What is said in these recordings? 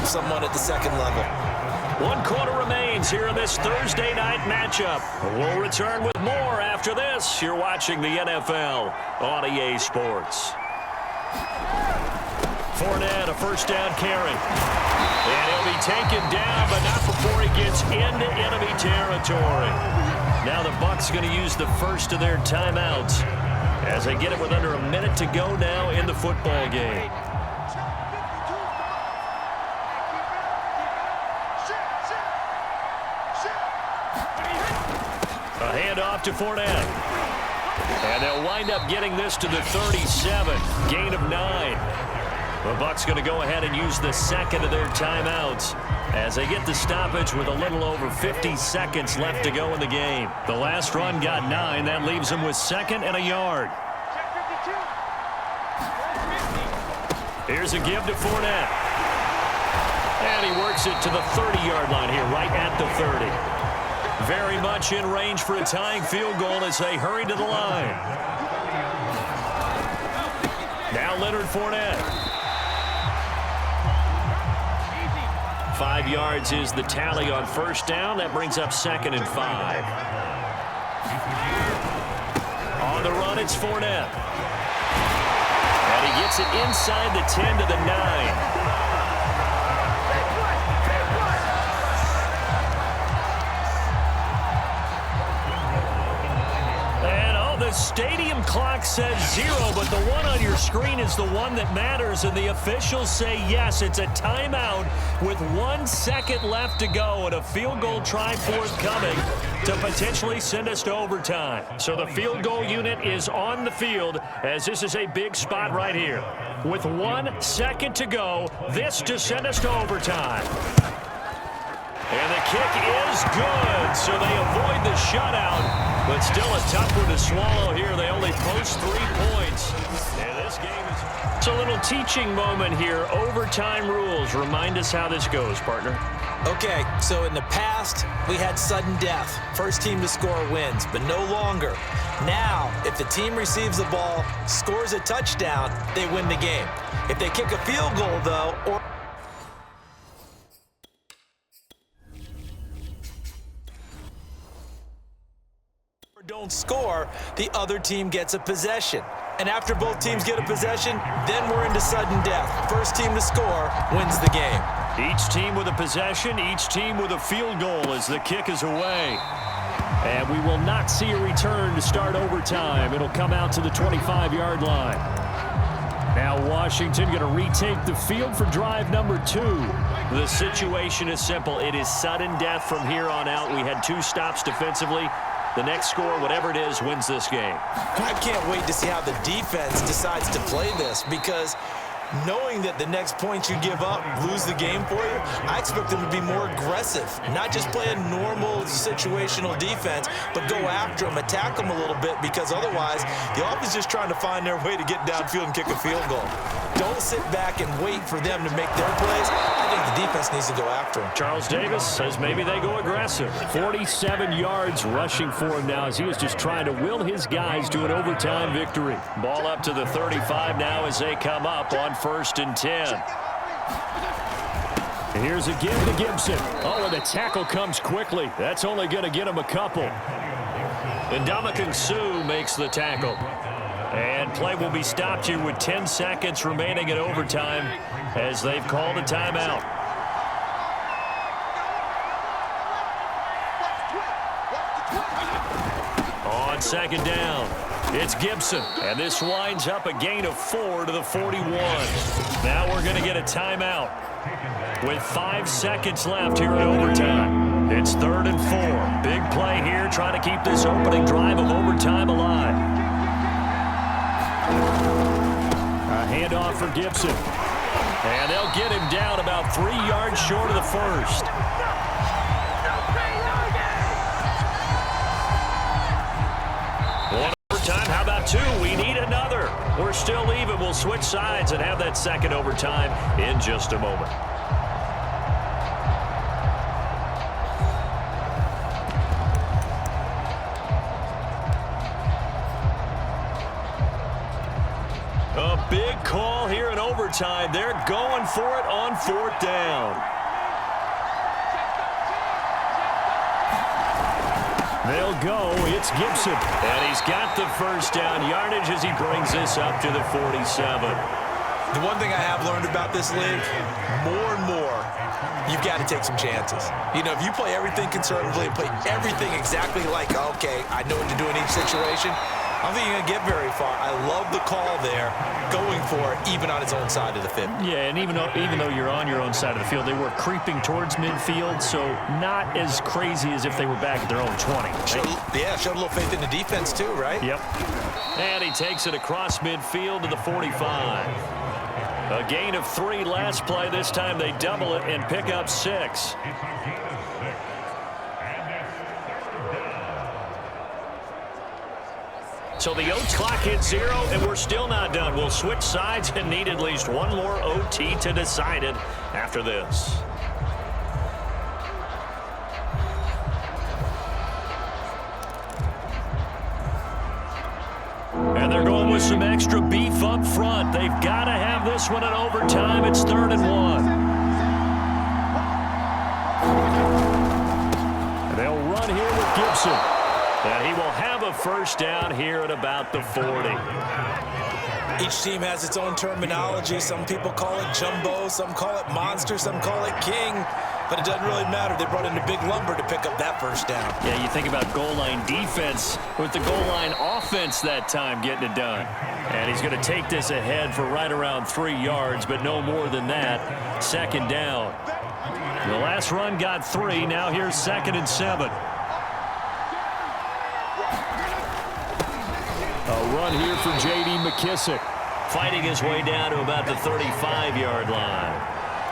someone at the second level. 1 quarter remains here in this Thursday night matchup. We'll return with more after this. You're watching the NFL on EA Sports. Fournette, a first down carry. And he'll be taken down, but not before he gets into enemy territory. Now the Bucs going to use the first of their timeouts as they get it with under a minute to go now in the football game. A handoff to Fournette. And they'll wind up getting this to the 37. Gain of 9. The Bucs going to go ahead and use the second of their timeouts as they get the stoppage with a little over 50 seconds left to go in the game. The last run got 9. That leaves them with 2nd and a yard. Here's a give to Fournette. And he works it to the 30-yard line here, right at the 30. Very much in range for a tying field goal as they hurry to the line. Now Leonard Fournette. 5 yards is the tally on first down. That brings up 2nd and 5. On the run, it's Fournette. And he gets it inside the 10 to the 9. The stadium clock says 0, but the one on your screen is the one that matters, and the officials say yes, it's a timeout with 1 second left to go and a field goal try forthcoming to potentially send us to overtime. So the field goal unit is on the field as this is a big spot right here. With 1 second to go, this to send us to overtime. And the kick is good, so they avoid the shutout, but still a tough one to swallow here. They only post 3 points. And this game is... It's a little teaching moment here. Overtime rules. Remind us how this goes, partner. Okay, so in the past, we had sudden death. First team to score wins, but no longer. Now, if the team receives the ball, scores a touchdown, they win the game. If they kick a field goal, though, or don't score, the other team gets a possession. And after both teams get a possession, then we're into sudden death. First team to score wins the game. Each team with a possession, each team with a field goal as the kick is away. And we will not see a return to start overtime. It'll come out to the 25-yard line. Now Washington going to retake the field for drive number 2. The situation is simple. It is sudden death from here on out. We had 2 stops defensively. The next score, whatever it is, wins this game. I can't wait to see how the defense decides to play this, because knowing that the next point you give up, lose the game for you, I expect them to be more aggressive. Not just play a normal situational defense, but go after them, attack them a little bit, because otherwise the offense is just trying to find their way to get downfield and kick a field goal. Don't sit back and wait for them to make their plays. I think the defense needs to go after them. Charles Davis says maybe they go aggressive. 47 yards rushing for him now as he was just trying to will his guys to an overtime victory. Ball up to the 35 now as they come up on 1st and 10. Here's a give to Gibson. Oh, and the tackle comes quickly. That's only going to get him a couple. And Ndamukong Suh makes the tackle. And play will be stopped here with 10 seconds remaining in overtime as they've called a timeout. On 2nd down, it's Gibson. And this winds up a gain of 4 to the 41. Now we're going to get a timeout with 5 seconds left here in overtime. It's 3rd and 4. Big play here, trying to keep this opening drive of overtime alive. A handoff for Gibson. And they'll get him down about 3 yards short of the first. One overtime. How about 2? We need another. We're still even. We'll switch sides and have that second overtime in just a moment. A big call here in overtime. overtime. They're going for it on 4th down. They'll go. It's Gibson. And he's got the first down yardage as he brings this up to the 47. The one thing I have learned about this league, more and more, you've got to take some chances. You know, if you play everything conservatively and play everything exactly like, okay, I know what to do in each situation, I don't think you're going to get very far. I love the call there, going for it, even on his own side of the field. Yeah, and even though you're on your own side of the field, they were creeping towards midfield, so not as crazy as if they were back at their own 20. Showed a little faith in the defense too, right? Yep. And he takes it across midfield to the 45. A gain of 3 last play. This time they double it and pick up 6. So the OT clock hits 0, and we're still not done. We'll switch sides and need at least one more OT to decide it after this. And they're going with some extra beef up front. They've got to have this one in overtime. It's 3rd and 1. They'll run here with Gibson. And he will have a first down here at about the 40. Each team has its own terminology. Some people call it jumbo, some call it monster, some call it king. But it doesn't really matter. They brought in a big lumber to pick up that first down. Yeah, you think about goal line defense with the goal line offense that time getting it done. And he's going to take this ahead for right around 3 yards, but no more than that. 2nd down. The last run got 3. Now here's 2nd and 7. A run here for J.D. McKissick. Fighting his way down to about the 35-yard line.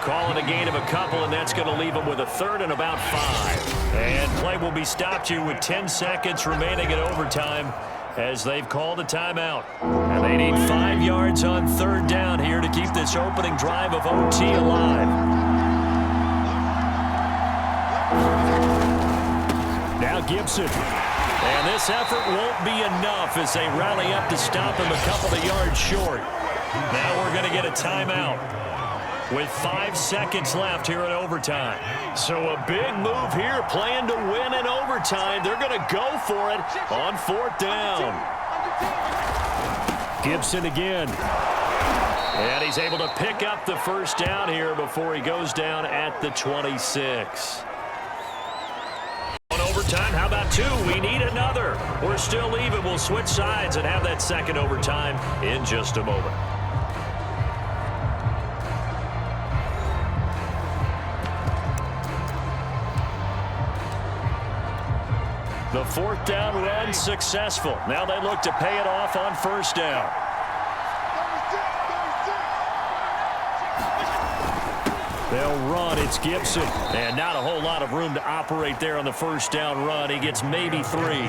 Calling a gain of a couple, and that's going to leave him with a 3rd and about 5. And play will be stopped here with 10 seconds remaining in overtime as they've called a timeout. And they need 5 yards on 3rd down here to keep this opening drive of OT alive. Now Gibson. And this effort won't be enough as they rally up to stop him a couple of yards short. Now we're going to get a timeout with 5 seconds left here in overtime. So a big move here, playing to win in overtime. They're going to go for it on 4th down. Gibson again. And he's able to pick up the first down here before he goes down at the 26. Overtime, how about 2? We need another. We're still even. We'll switch sides and have that 2nd overtime in just a moment. The 4th down run successful. Now they look to pay it off on 1st down. They'll run. It's Gibson. And not a whole lot of room to operate there on the 1st down run. He gets maybe 3.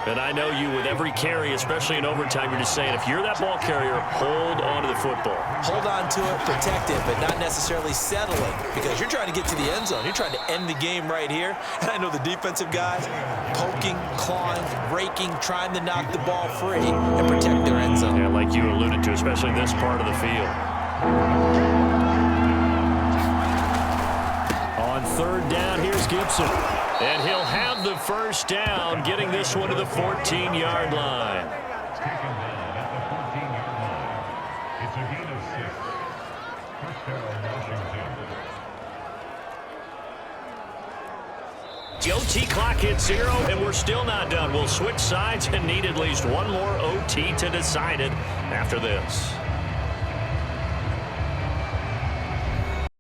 And I know you, with every carry, especially in overtime, you're just saying, if you're that ball carrier, hold on to the football. Hold on to it, protect it, but not necessarily settling, because you're trying to get to the end zone. You're trying to end the game right here. And I know the defensive guys poking, clawing, raking, trying to knock the ball free and protect their end zone. Yeah, like you alluded to, especially this part of the field. On 3rd down, here's Gibson. And he'll have the first down, getting this one to the 14-yard line. The OT clock hits 0, and we're still not done. We'll switch sides and need at least one more OT to decide it after this.